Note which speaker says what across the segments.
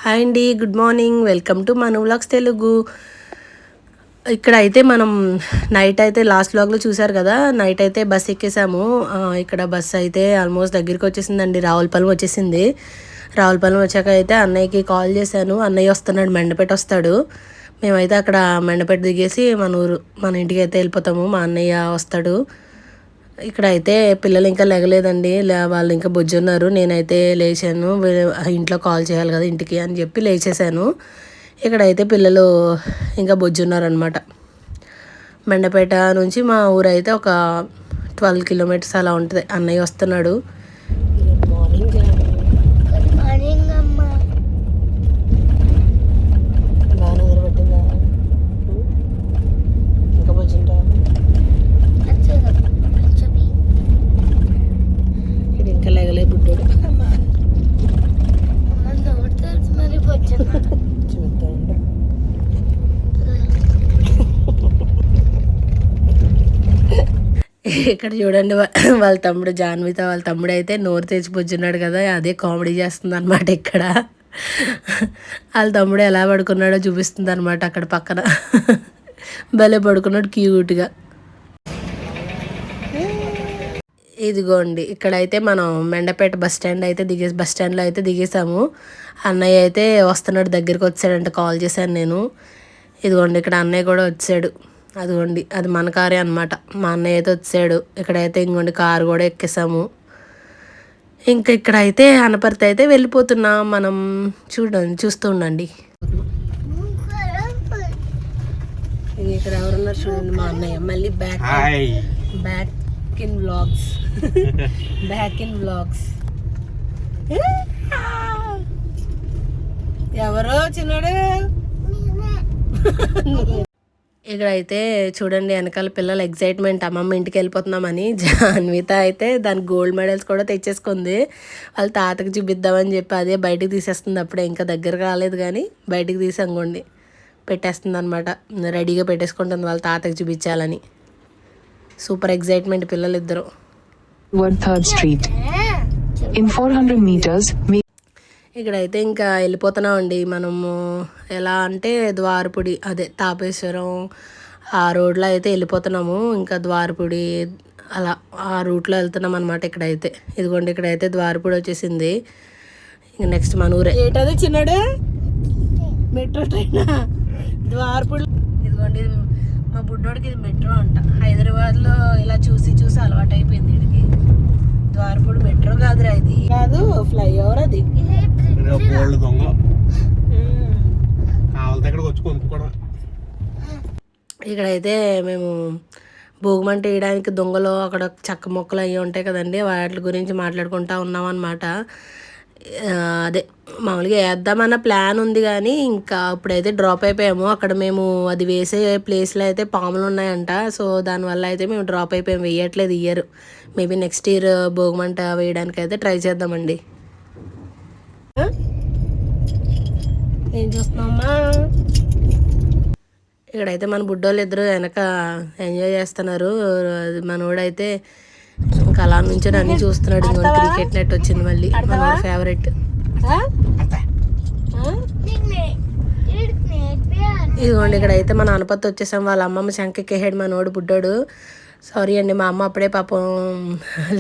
Speaker 1: Hi అండి, good morning. Welcome to Manu vlogs Telugu. ఇక్కడ అయితే మనం నైట్ అయితే లాస్ట్ వ్లాగ్లో చూసారు కదా, నైట్ అయితే బస్ ఎక్కేసాము. ఇక్కడ బస్ అయితే ఆల్మోస్ట్ దగ్గరికి వచ్చేసిందండి, రావులపాలెం వచ్చేసింది. రావులపాలెం వచ్చాక అయితే అన్నయ్యకి కాల్ చేశాను. అన్నయ్య వస్తున్నాడు, మెండపేట వస్తాడు. మేమైతే అక్కడ మెండపేట దిగేసి మన ఇంటికి అయితే వెళ్ళిపోతాము. మా అన్నయ్య వస్తాడు. ఇక్కడ అయితే పిల్లలు ఇంకా లెగలేదండి, వాళ్ళు ఇంకా బొజ్జున్నారు. నేనైతే లేచాను, ఇంట్లో కాల్ చేయాలి కదా ఇంటికి అని చెప్పి లేచేసాను. ఇక్కడైతే పిల్లలు ఇంకా బొజ్జున్నారనమాట. మెండపేట నుంచి మా ఊరు అయితే ఒక 12 కిలోమీటర్స్ అలా ఉంటుంది. అన్నయ్య వస్తున్నాడు. ఇక్కడ చూడండి, వాళ్ళ తమ్ముడు జాన్విత వాళ్ళ తమ్ముడు అయితే నోరు తెచ్చిపోతున్నాడు కదా, అదే కామెడీ చేస్తుంది అనమాట. ఇక్కడ వాళ్ళ తమ్ముడు ఎలా పడుకున్నాడో చూపిస్తుంది అనమాట. అక్కడ పక్కన భలే పడుకున్నాడు క్యూట్గా. ఇదిగోండి, ఇక్కడైతే మనం మెండపేట బస్ స్టాండ్లో అయితే దిగేసాము. అన్నయ్య అయితే వస్తున్నాడు, దగ్గరికి వచ్చాడంటే కాల్ చేశాను నేను. ఇదిగోండి, ఇక్కడ అన్నయ్య కూడా వచ్చాడు. అదిగోండి, అది మన కారే అనమాట. మా అన్నయ్య అయితే వచ్చాడు. ఇక్కడైతే ఇంకోండి కారు కూడా ఎక్కేసాము. ఇంకా ఇక్కడైతే అనపర్తి అయితే వెళ్ళిపోతున్నాం మనం. చూస్తూ ఉండండి. ఇక్కడ ఎవరున్నారు చూడండి, మా అన్నయ్య. మళ్ళీ back in vlogs. Back in vlogs. ఎవరో చిన్నాడు. ఇక్కడైతే చూడండి, వెనకాల పిల్లల ఎగ్జైట్మెంట్, అమ్మమ్మ ఇంటికి వెళ్ళిపోతున్నామని. జాన్విత అయితే దాని గోల్డ్ మెడల్స్ కూడా తెచ్చేసుకుంది. వాళ్ళ తాతకి చూపిద్దామని చెప్పి అదే బయటికి తీసేస్తుంది. అప్పుడే ఇంకా దగ్గర రాలేదు కానీ బయటికి తీసి అనుకోండి పెట్టేస్తుంది అనమాట. రెడీగా పెట్టేసుకుంటుంది వాళ్ళ తాతకి చూపించాలని. సూపర్ ఎగ్జైట్మెంట్ పిల్లలు ఇద్దరు. ఇక్కడైతే ఇంకా వెళ్ళిపోతున్నామండి మనము. ఎలా అంటే ద్వారపుడి, అదే తాపేశ్వరం ఆ రోడ్లో అయితే వెళ్ళిపోతున్నాము. ఇంకా ద్వారపుడి అలా ఆ రూట్లో వెళ్తున్నాం అనమాట. ఇక్కడైతే ఇదిగోండి, ఇక్కడైతే ద్వారపుడి వచ్చేసింది. ఇంకా నెక్స్ట్ మన ఊరే. ఏంటది చిన్నడు, మెట్రో ట్రైన్ ద్వారపుడి. ఇదిగోండి, మా బుడ్డోడికి ఇది మెట్రో అంట. హైదరాబాద్లో ఇలా చూసి చూసి అలవాటు అయిపోయింది వీడికి. ద్వారపుడి మెట్రో కాదురా, ఇది కాదు ఫ్లైఓవర్. అది ఇక్కడైతే మేము భోగిమంట వేయడానికి దొంగలు అక్కడ చెక్క మొక్కలు అవి ఉంటాయి కదండి, వాటి గురించి మాట్లాడుకుంటా ఉన్నాం అనమాట. అదే మామూలుగా వేద్దామన్న ప్లాన్ ఉంది కానీ ఇంకా ఇప్పుడైతే డ్రాప్ అయిపోయాము. అక్కడ మేము అది వేసే ప్లేస్లో అయితే పాములు ఉన్నాయంట. సో దానివల్ల అయితే మేము డ్రాప్ అయిపోయాము, వేయట్లేదు ఇయర్. మేబీ నెక్స్ట్ ఇయర్ భోగిమంట వేయడానికి అయితే ట్రై చేద్దామండి. ఏం చూస్తున్నామా? ఇక్కడైతే మన బుడ్డోళ్ళు ఇద్దరు వెనక ఎంజాయ్ చేస్తున్నారు. మనోడైతే ఇంకా అలా నుంచి అన్నీ చూస్తున్నాడు. ఇంకొక క్రికెట్ నెట్ వచ్చింది మళ్ళీ, మన ఫేవరెట్. ఇదిగోండి, ఇక్కడైతే మన అనపత్తి వచ్చేసాం. వాళ్ళ అమ్మమ్మ శంకెక్కేసాడు మనోడు బుడ్డోడు. సారీ అండి, మా అమ్మ అప్పుడే పాపం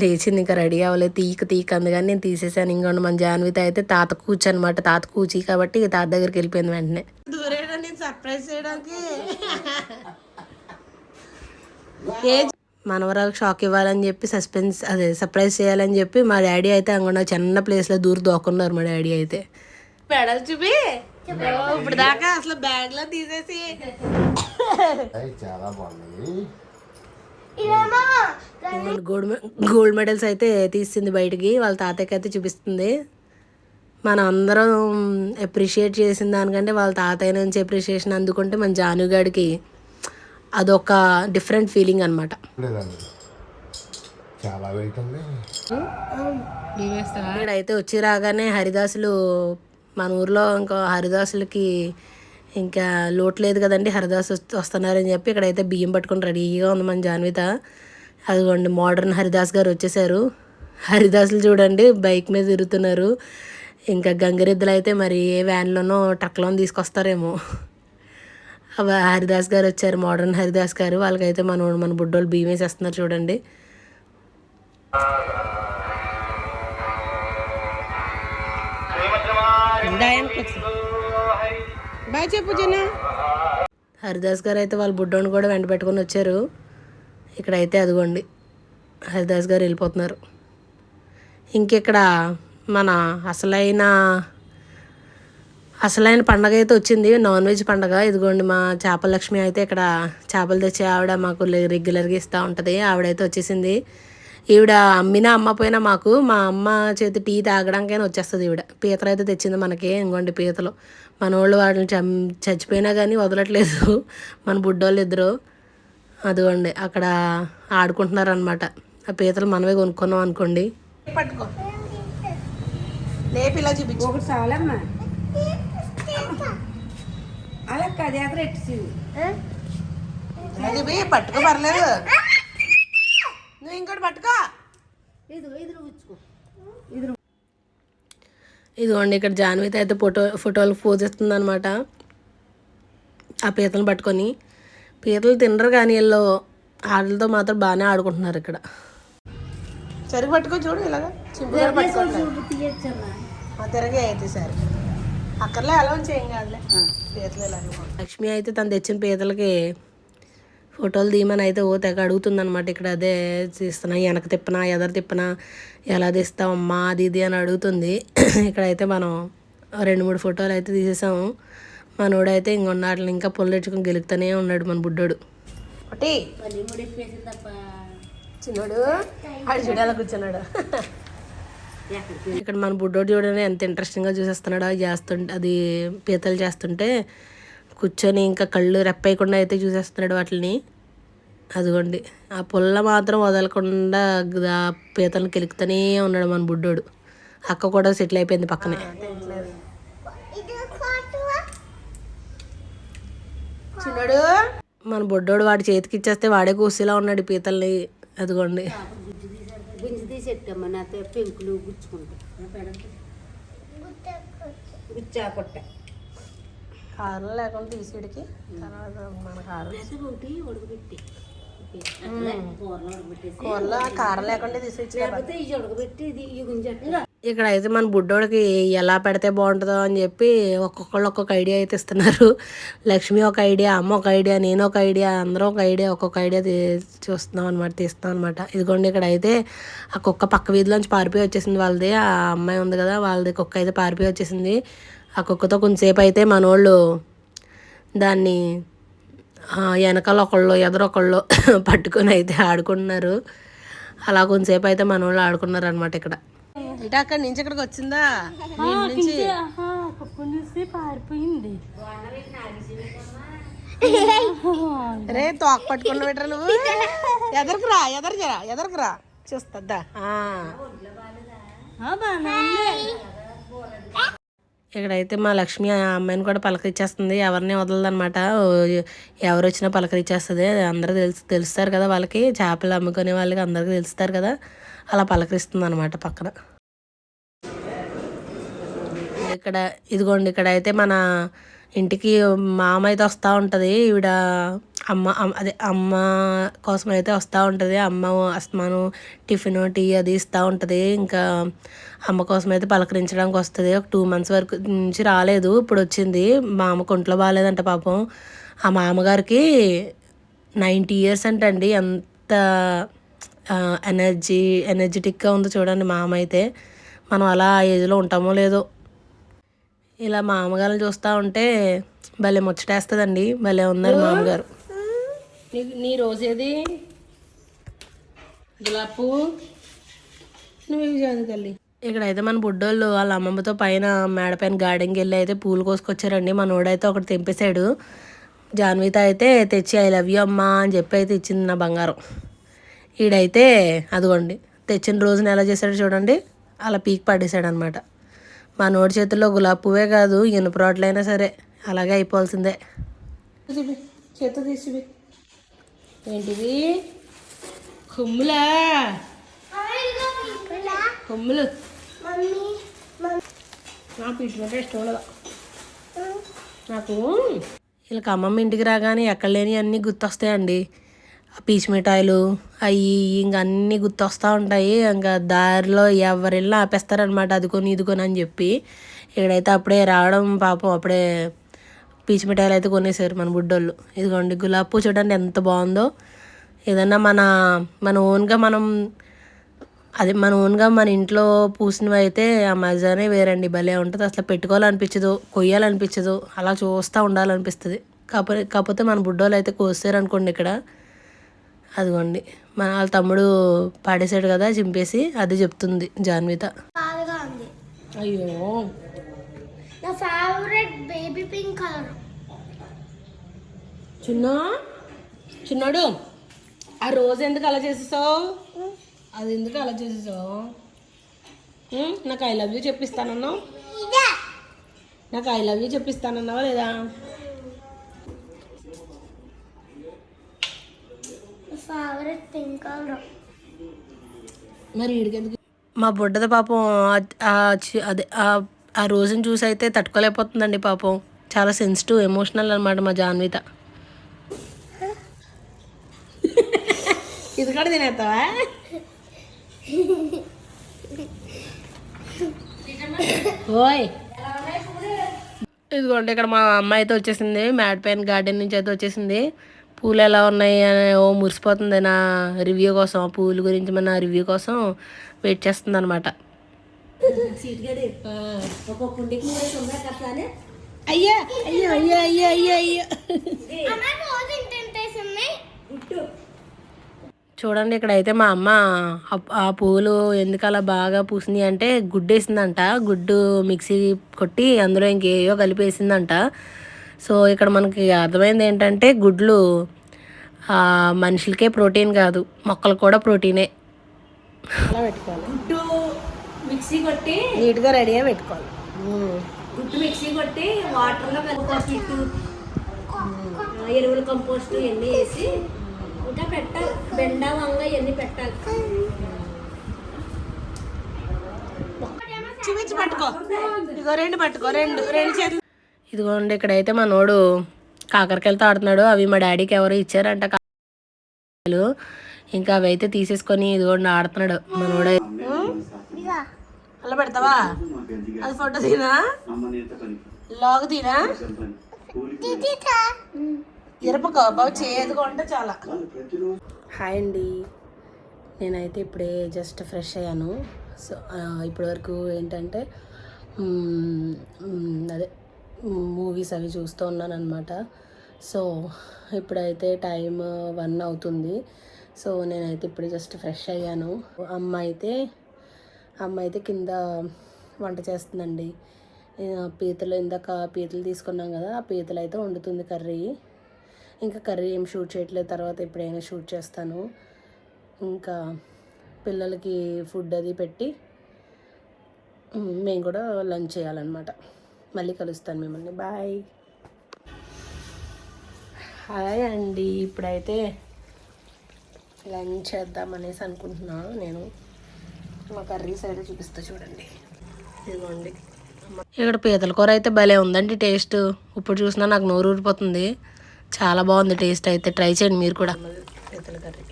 Speaker 1: లేచింది, ఇంకా రెడీ అవ్వలేదు. తీక అందుకని నేను తీసేసాను. ఇంకోండి మన జాన్విత అయితే తాత కూర్చు అనమాట. తాత కూచి కాబట్టి తాత దగ్గరికి వెళ్ళిపోయింది వెంటనే. సర్ప్రైజ్ చేయడానికి మనవరాలకు షాక్ ఇవ్వాలని చెప్పి సర్ప్రైజ్ చేయాలని చెప్పి మా డాడీ అయితే అనుకున్న చిన్న ప్లేస్లో దూరం దోకున్నారు. మా డాడీ అయితే పెడలు చూపి ఇప్పుడు దాకా అసలు బ్యాగ్ లో తీసేసి చాలా బాగుంది. గోల్డ్ మెడల్స్ అయితే తీసింది బయటికి, వాళ్ళ తాతయ్యకి అయితే చూపిస్తుంది. మనం అందరం అప్రిషియేట్ చేసిన దానికంటే వాళ్ళ తాతయ్య నుంచి అప్రిషియేషన్ అందుకుంటే మన జానుగాడికి అదొక డిఫరెంట్ ఫీలింగ్ అనమాట. ఇక్కడైతే వచ్చి రాగానే హరిదాసులు, మన ఊర్లో ఇంకో హరిదాసులకి ఇంకా లోటు లేదు కదండి, హరిదాసు వస్తున్నారని చెప్పి ఇక్కడైతే బియ్యం పట్టుకొని రెడీగా ఉంది మన జాన్విత. అదిగోండి మోడర్న్ హరిదాస్ గారు వచ్చేసారు. హరిదాసులు చూడండి బైక్ మీద తిరుగుతున్నారు. ఇంకా గంగిరెద్దులు అయితే మరి ఏ వ్యాన్లోనో ట్రక్లోనో తీసుకొస్తారేమో. హరిదాస్ గారు వచ్చారు, మోడర్న్ హరిదాస్ గారు. వాళ్ళకైతే మన బుడ్డోళ్ళు బియ్యం వేసేస్తున్నారు చూడండి. బాయ్ చెప్పు జన. హరిదాస్ గారు అయితే వాళ్ళ బుడ్డోని కూడా వెంట పెట్టుకొని వచ్చారు. ఇక్కడైతే అదిగోండి హరిదాస్ గారు వెళ్ళిపోతున్నారు. ఇంకెక్కడ మన అసలైన పండగ అయితే వచ్చింది, నాన్ వెజ్ పండగ. ఇదిగోండి మా చేపల లక్ష్మి అయితే ఇక్కడ చేపలు తెచ్చి ఆవిడ మాకు రెగ్యులర్గా ఇస్తూ ఉంటుంది. ఆవిడైతే వచ్చేసింది. ఈవిడ అమ్మినా అమ్మపోయినా మాకు మా అమ్మ చేతి టీ తాగడానికైనా వచ్చేస్తుంది ఈవిడ. పీతలు అయితే తెచ్చింది మనకి. ఇంకోండి పీతలు మన వాళ్ళు వాటిని చచ్చిపోయినా కానీ వదలట్లేదు మన బుడ్డోళ్ళు ఇద్దరు. అదిగోండి అక్కడ ఆడుకుంటున్నారు అనమాట. ఆ పీతలు మనమే కొనుక్కున్నాం అనుకోండి. పట్టుకో లేపి ఇలా చూపించు. ఒకటి చాలమ్మా, అలా కది అక్కడ ఎట్టి పట్టుకో, పర్లేదు. నువ్వు ఇంకోటి పట్టుకో. ఇదిగోండి ఇక్కడ జాన్విత అయితే ఫోటోలకు పోజ్ ఇస్తుంది అనమాట. ఆ పీతలను పట్టుకొని. పీతలు తినరు కానీ వీళ్ళు ఆటలతో మాత్రం బాగానే ఆడుకుంటున్నారు ఇక్కడ. సరిగ్గా పట్టుకో చూడు, ఇలాగా చింపుగా తిరగే అయితే సరే అక్కర్లే అలా చేయం కాదులే. పీతలు ఇలాగే. లక్ష్మి అయితే తను తెచ్చిన పీతలకి ఫోటోలు తీయమని అయితే తెగ అడుగుతుంది అనమాట. ఇక్కడ అదే తీస్తున్నా, వెనక తిప్పనా ఎదరు తిప్పనా, ఎలా తీస్తావమ్మా అది ఇది అని అడుగుతుంది. ఇక్కడైతే మనం 2-3 ఫోటోలు అయితే తీసేసాము. మనోడైతే ఇంకొన్నాళ్ళు ఇంకా పొల్లెట్టుకుని గెలుగుతూనే ఉన్నాడు మన బుడ్డోడు. ఒకటి చిన్నోడు ఆడు చూడాల కూర్చున్నాడు. ఇక్కడ మన బుడ్డోడు చూడని ఎంత ఇంట్రెస్టింగ్గా చూసేస్తున్నాడు. అది పీతలు చేస్తుంటే కూర్చొని ఇంకా కళ్ళు రెప్పేయకుండా అయితే చూసేస్తున్నాడు వాటిని. అదిగోండి ఆ పుల్ల మాత్రం వదలకుండా పీతలను కెలుకుతూనే ఉన్నాడు మన బుడ్డోడు. అక్క కూడా సెటిల్ అయిపోయింది పక్కనే. చిన్నోడు మన బుడ్డోడు వాడి చేతికి ఇచ్చేస్తే వాడే కూసేలా ఉన్నాడు పీతల్ని. అదిగోండి కారం లేకుండా తీసేడికి తర్వాత మన కారం కూరలో కారం లేకుండా తీసేసి. ఇక్కడ అయితే మన బుడ్డోడికి ఎలా పెడితే బాగుంటుందో అని చెప్పి ఒక్కొక్కళ్ళు ఒక్కొక్క ఐడియా అయితే ఇస్తున్నారు. లక్ష్మి ఒక ఐడియా, అమ్మ ఒక ఐడియా, నేను ఒక ఐడియా, అందరం ఒక ఐడియా, ఒక్కొక్క ఐడియా చూస్తున్నాం అనమాట, తీస్తున్నాం అనమాట. ఇదిగోండి ఇక్కడ అయితే ఆ కుక్క పక్క వీధిలోంచి పారిపోయి వచ్చేసింది వాళ్ళది. ఆ అమ్మాయి ఉంది కదా వాళ్ళది కుక్క అయితే పారిపోయి వచ్చేసింది. ఆ కుక్కతో కొంతసేపు అయితే మనోళ్ళు దాన్ని వెనకాల ఒకళ్ళు ఎదురొకళ్ళు పట్టుకొని అయితే ఆడుకుంటున్నారు. అలా కొంతసేపు అయితే మనోళ్ళు ఆడుకున్నారు అనమాట. ఇక్కడ ఇటు అక్కడి నుంచి ఇక్కడికి వచ్చిందా నుంచి పారిపోయింది. రే తోక పట్టుకున్న పెట్టరా నువ్వు. ఎదరకురా చూస్తుందా. ఇక్కడైతే మా లక్ష్మి ఆ అమ్మాయిని కూడా పలకరించేస్తుంది. ఎవరిని వదలదనమాట, ఎవరు వచ్చినా పలకరించేస్తుంది. అందరూ తెలుస్తారు కదా వాళ్ళకి, చేపలు అమ్ముకునే వాళ్ళకి అందరికీ తెలుస్తారు కదా, అలా పలకరిస్తుంది అనమాట పక్కన. ఇక్కడ ఇదిగోండి ఇక్కడ అయితే మన ఇంటికి మామ అయితే వస్తూ ఉంటుంది. ఈవిడ అమ్మ కోసం అయితే వస్తూ ఉంటుంది. అమ్మ అస్తమాను టిఫిన్ టీ అది ఇస్తూ ఉంటుంది. ఇంకా అమ్మ కోసం అయితే పలకరించడానికి వస్తుంది. ఒక 2 months వరకు నుంచి రాలేదు, ఇప్పుడు వచ్చింది. మా అమ్మకు ఒంట్లో బాగాలేదంట పాపం. ఆ మామగారికి 90 years అంటండి. ఎంత ఎనర్జెటిక్గా ఉందో చూడండి మా అమ్మ అయితే. మనం అలా ఆ ఏజ్లో ఉంటామో లేదో. ఇలా మా అమ్మగారిని చూస్తూ ఉంటే భలే ముచ్చటేస్తుందండి. భలే ఉన్నారు మా అమ్మగారు. నీ రోజేది గులాబ్ నువ్వు తల్లి. ఇక్కడైతే మన బుడ్డోళ్ళు వాళ్ళ అమ్మమ్మతో పైన మేడ పైన గార్డెన్కి వెళ్ళి అయితే పూలు కోసుకొచ్చారండి. మనోడైతే ఒకటి తెంపేశాడు. జాన్విత అయితే తెచ్చి ఐ లవ్ యూ అమ్మా అని చెప్పి అయితే ఇచ్చింది నా బంగారం. ఈడైతే అదిగోండి తెచ్చిన రోజున ఎలా చేశాడు చూడండి, అలా పీక్ పడేశాడు అనమాట. మా నోటి చేతుల్లో గులాబీ పువ్వే కాదు ఇనుప రోడ్లైనా సరే అలాగే అయిపోవాల్సిందే. చేత తీసి ఏంటిది కొమ్ములు. నా పీచు మిఠాయి ఇష్టం ఉండదు నాకు. వీళ్ళకి అమ్మమ్మ ఇంటికి రాగానే ఎక్కడ లేని అన్నీ గుర్తొస్తాయండి. పీచు మిఠాయిలు అవి ఇంకా అన్నీ గుర్తొస్తూ ఉంటాయి. ఇంకా దారిలో ఎవరెళ్ళి ఆపేస్తారనమాట, అది కొని ఇది కొని అని చెప్పి. ఇక్కడైతే అప్పుడే రావడం పాపం, అప్పుడే పీచు మిఠాయిలు అయితే కొనేసారు మన బుడ్డోళ్ళు. ఇదిగోండి గులాబీ పువ్వు చూడండి ఎంత బాగుందో. ఏదన్నా మన ఓన్గా మన ఓన్గా మన ఇంట్లో పూసినవి అయితే ఆ మజానే వేరండి, భలే ఉంటుంది. అసలు పెట్టుకోవాలనిపించదు, కొయ్యాలనిపించదు, అలా చూస్తూ ఉండాలనిపిస్తుంది. కాకపోతే మన బుడ్డోళ్ళు అయితే కోసారు అనుకోండి ఇక్కడ. అదిగోండి వాళ్ళ తమ్ముడు పాడేశాడు కదా చింపేసి, అది చెప్తుంది జాన్విత. అయ్యో
Speaker 2: నా ఫేవరెట్ బేబీ పింక్ కలర్.
Speaker 1: చిన్నోడు ఆ రోజు ఎందుకు అలా చేసేసావు? అది ఎందుకు అలా చేసేసావు? నాకు ఐ లవ్ యూ చెప్పిస్తానన్నావు, నాకు ఐ లవ్ యూ చెప్పిస్తానన్నావా లేదా?
Speaker 2: Favourite pink colour.
Speaker 1: మరి వీడికెందుకు? మా బుడ్డది పాపం అదే ఆ రోజుని చూసి అయితే తట్టుకోలేకపోతుందండి పాపం. చాలా సెన్సిటివ్, ఎమోషనల్ అనమాట మా జాన్విత. ఇది కూడా తినేస్తావా? ఓయ్ ఇదిగోండి ఇక్కడ మా అమ్మాయి అయితే వచ్చేసింది, మ్యాడ్ పైన్ గార్డెన్ నుంచి అయితే వచ్చేసింది. పూలు ఎలా ఉన్నాయి అని మురిసిపోతుంది నా రివ్యూ కోసం. ఆ పూల గురించి మన రివ్యూ కోసం వెయిట్ చేస్తుంది అనమాట. అయ్యా అయ్యో అయ్యో అయ్యో అయ్యో అయ్యో. చూడండి ఇక్కడైతే మా అమ్మ ఆ పూలు ఎందుకు అలా బాగా పూసినాయి అంటే గుడ్డు వేసిందంట. గుడ్డు మిక్సీ కొట్టి అందులో ఇంకేయో కలిపేసిందంట. సో ఇక్కడ మనకి అర్థమైంది ఏంటంటే గుడ్లు మనుషులకే ప్రోటీన్ కాదు, మొక్కలకు కూడా ప్రోటీనే. అలా పెట్టుకోవాలి,
Speaker 3: గుడ్డు మిక్సీ కొట్టి
Speaker 1: నీట్గా రెడీగా పెట్టుకోవాలి.
Speaker 3: గుడ్డు మిక్సీ కొట్టి వాటర్లో కలిపి ఎరువులు కంపోస్ట్ ఇవన్నీ వేసి ఇంకా పెట్టాలి. బెండ వంగ ఇవన్నీ పెట్టాలి.
Speaker 1: చూపించి పట్టుకో, ఇదిగో రెండు పట్టుకో, రెండు చేతులు. ఇదిగోండి ఇక్కడైతే మా నోడు కాకరకాయలతో ఆడుతున్నాడు. అవి మా డాడీకి ఎవరు ఇచ్చారంట కాకరకాయలు. ఇంకా అవి అయితే తీసేసుకొని ఇదిగోండి ఆడుతున్నాడు మా నోడు. అలా పెడతావా? అది ఫోటో తీనా, లాగ్ తీనా, ఎరపకో బాగా చేదుగా ఉంటే చాలా. హాయ్ అండి, నేనైతే ఇప్పుడే జస్ట్ ఫ్రెష్ అయ్యాను. సో ఇప్పటివరకు ఏంటంటే అదే మూవీస్ అవి చూస్తూ ఉన్నాను అనమాట. సో ఇప్పుడైతే టైం 1 అవుతుంది. సో నేనైతే ఇప్పుడు జస్ట్ ఫ్రెష్ అయ్యాను. అమ్మ అయితే కింద వంట చేస్తుందండి. పీతలు ఇందాక పీతలు తీసుకున్నాం కదా, ఆ పీతలు అయితే వండుతుంది కర్రీ. ఇంకా కర్రీ ఏం షూట్ చేయట్లేదు, తర్వాత ఎప్పుడైనా షూట్ చేస్తాను. ఇంకా పిల్లలకి ఫుడ్ అది పెట్టి మేము కూడా లంచ్ చేయాలన్నమాట. మళ్ళీ కలుస్తాను మిమ్మల్ని, బాయ్. హాయ్ అండి, ఇప్పుడైతే లంచ్ చేద్దామనేసి అనుకుంటున్నాను. నేను మా కర్రీ సైడ్ చూపిస్తా చూడండి. ఇదిగోండి ఇక్కడ పీతల కూర అయితే భలే ఉందండి టేస్ట్. ఇప్పుడు చూసినా నాకు నోరు ఊరిపోతుంది. చాలా బాగుంది టేస్ట్. అయితే ట్రై చేయండి మీరు కూడా. పీతల కర్రీ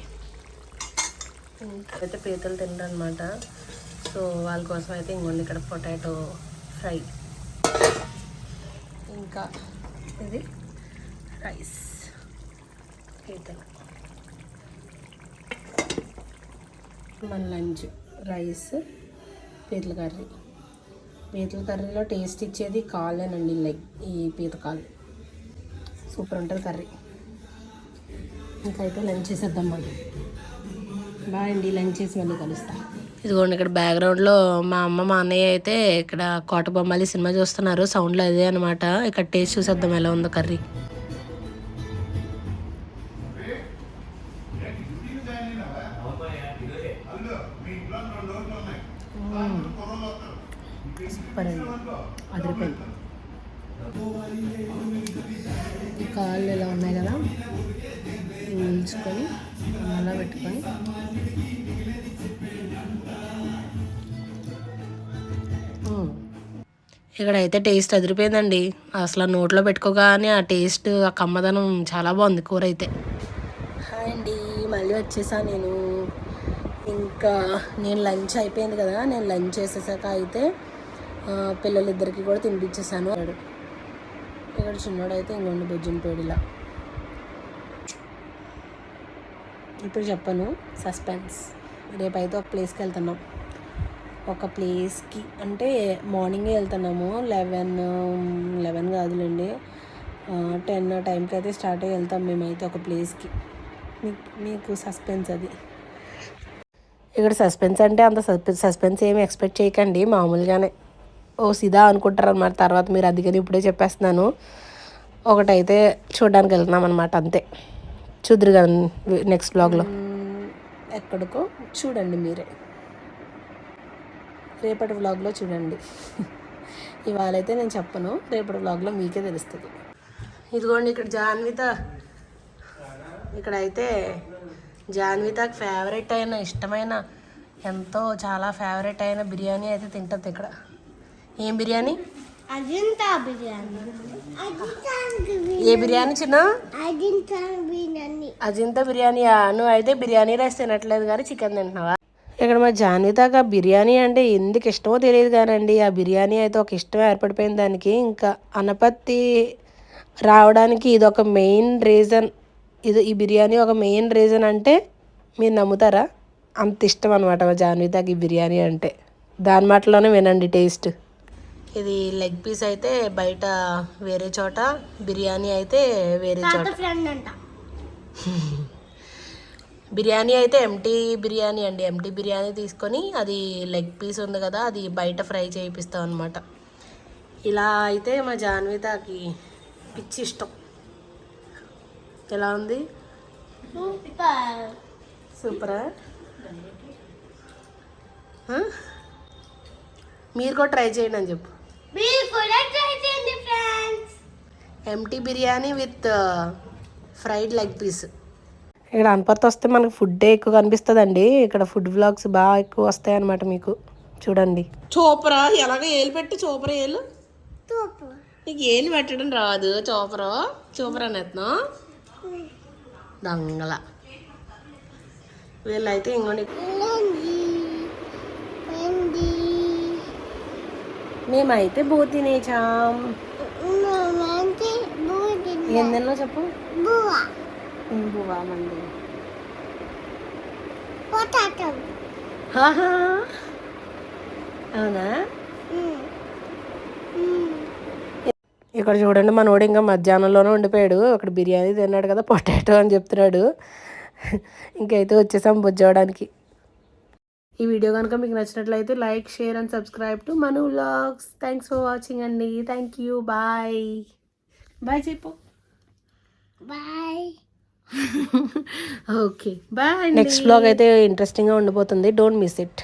Speaker 1: అయితే పీతలు తినరనమాట. సో వాళ్ళ కోసం అయితే ఇంకోండి ఇక్కడ పొటాటో ఫ్రై, ఇంకా ఇది రైస్, పీతలు. మన లంచ్ రైస్, పీతల కర్రీ. పీతల కర్రీలో టేస్ట్ ఇచ్చేది కాళ్ళేనండి, లైక్ ఈ పీత కాళ్ళు సూపర్ ఉంటుంది కర్రీ. ఇంకైతే లంచ్ చేసేద్దాం మళ్ళీ. బాయ్ అండి, లంచ్ చేసి మళ్ళీ కలుస్తా. ఇదిగోండి ఇక్కడ బ్యాక్గ్రౌండ్లో మా అమ్మ మా అన్నయ్య అయితే ఇక్కడ కోట బొమ్మాలి సినిమా చూస్తున్నారు. సౌండ్లో అదే అనమాట. ఇక్కడ టేస్ట్ చూసేద్దాం ఎలా ఉందో కర్రీ. సూపర్ అండి, అదిరిపోయింది. ఈ కాళ్ళు ఇలా ఉన్నాయి కదా, ఉంచుకొని అలా పెట్టుకొని ఇక్కడైతే టేస్ట్ అదిరిపోయిందండి. అసలు నోట్లో పెట్టుకోగానే ఆ టేస్ట్, ఆ కమ్మదనం చాలా బాగుంది కూర అయితే. హాయ్ అండి, మళ్ళీ వచ్చేసాను నేను. ఇంకా నేను లంచ్ అయిపోయింది కదా, నేను లంచ్ చేసేసాక అయితే పిల్లలిద్దరికి కూడా తినిపించేసాను. ఇక్కడ చిన్నోడైతే ఇంకొండి బొజ్జుని పేడిలా. ఇప్పుడు చెప్పను, సస్పెన్స్. రేపైతే ఒక ప్లేస్కి వెళ్తున్నాం. ఒక ప్లేస్కి అంటే మార్నింగే వెళ్తున్నాము. 11 కాదులేండి, 10 టైంకి అయితే స్టార్ట్ అయ్యి వెళ్తాం మేమైతే ఒక ప్లేస్కి. మీకు సస్పెన్స్ అది. ఇక్కడ సస్పెన్స్ అంటే అంత సస్పెన్స్ ఏమి ఎక్స్పెక్ట్ చేయకండి, మామూలుగానే ఓ సిదా అనుకుంటారు అనమాట. తర్వాత మీరు అందుకని ఇప్పుడే చెప్పేస్తున్నాను. ఒకటైతే చూడడానికి వెళ్తున్నాం అనమాట, అంతే. చూద్దరు కానీ నెక్స్ట్ బ్లాగ్లో ఎక్కడికో చూడండి మీరే, రేపటి వ్లాగ్లో చూడండి. ఇవాళ అయితే నేను చెప్పను, రేపటి వ్లాగ్లో మీకే తెలుస్తుంది. ఇదిగోండి ఇక్కడ జాన్విత, ఇక్కడైతే జాన్వితకి ఫేవరెట్ అయిన, ఇష్టమైన, ఎంతో చాలా ఫేవరెట్ అయిన బిర్యానీ అయితే తింటుంది ఇక్కడ. ఏం బిర్యానీ?
Speaker 2: అజింతా బిర్యానీ.
Speaker 1: ఏ బిర్యానీ చిన్న?
Speaker 2: అజింతా బిర్యానీ.
Speaker 1: అజింతా బిర్యానీయా? నువ్వు అయితే బిర్యానీ రైస్ తినట్లేదు కానీ చికెన్ తింటున్నావా? ఇక్కడ మా జాన్వితకి ఆ బిర్యానీ అంటే ఎందుకు ఇష్టమో తెలియదు కానండి, ఆ బిర్యానీ అయితే ఒక ఇష్టం ఏర్పడిపోయింది దానికి. ఇంకా అనపత్తి రావడానికి ఇదొక మెయిన్ రీజన్. ఈ బిర్యానీ ఒక మెయిన్ రీజన్ అంటే మీరు నమ్ముతారా? అంత ఇష్టం అనమాట మా జాన్వితకి ఈ బిర్యానీ అంటే. దాని మాటలోనే వినండి టేస్ట్. ఇది లెగ్ పీస్ అయితే బయట వేరే చోట, బిర్యానీ అయితే వేరే చోట.
Speaker 2: ఫ్రెండ్ అంట.
Speaker 1: బిర్యానీ అయితే ఎంటీ బిర్యానీ అండి. ఎంటీ బిర్యానీ తీసుకొని అది లెగ్ పీస్ ఉంది కదా, అది బయట ఫ్రై చేయిస్తాం అనమాట. ఇలా అయితే మా జాన్వితకి పిచ్చి ఇష్టం. ఎలా ఉంది?
Speaker 2: సూపర్.
Speaker 1: సూపరా? మీరు కూడా ట్రై చేయండి అని చెప్పు.
Speaker 2: మీరు కూడా ట్రై చేయండి ఫ్రెండ్స్.
Speaker 1: ఎంటీ biryani with fried leg piece. ఇక్కడ అనపర్తి వస్తే మనకు ఫుడ్డే ఎక్కువ కనిపిస్తుందండి. ఇక్కడ ఫుడ్ వ్లాగ్స్ బాగా ఎక్కువ వస్తాయి అన్నమాట మీకు. చూడండి. చోపరా ఎలాగ ఏలు పెట్టి చోపరా ఏలు. నీకు ఏలు పెట్టడం రాదు. చోపరా నెత్తం దంగల. వీళ్ళైతే ఇంకోటి మేమైతే బూ తినేచాం. ఏం తిన్నా చెప్పు. బువా మండి. అవునా? ఇక్కడ చూడండి, మనోడు ఇంకా మధ్యాహ్నంలోనే ఉండిపోయాడు. అక్కడ బిర్యానీ తిన్నాడు కదా, పొటాటో అని చెప్తున్నాడు. ఇంకైతే వచ్చేసాం బుజ్జవడానికి. ఈ వీడియో కనుక మీకు నచ్చినట్లయితే like, share and subscribe to Manu vlogs. Thanks for watching అండి. Thank you. బాయ్ బాయ్ చెప్పు.
Speaker 2: Bye.
Speaker 1: Okay bye. Next vlog అయితే ఇంట్రెస్టింగ్గా ఉండిపోతుంది. Don't miss it.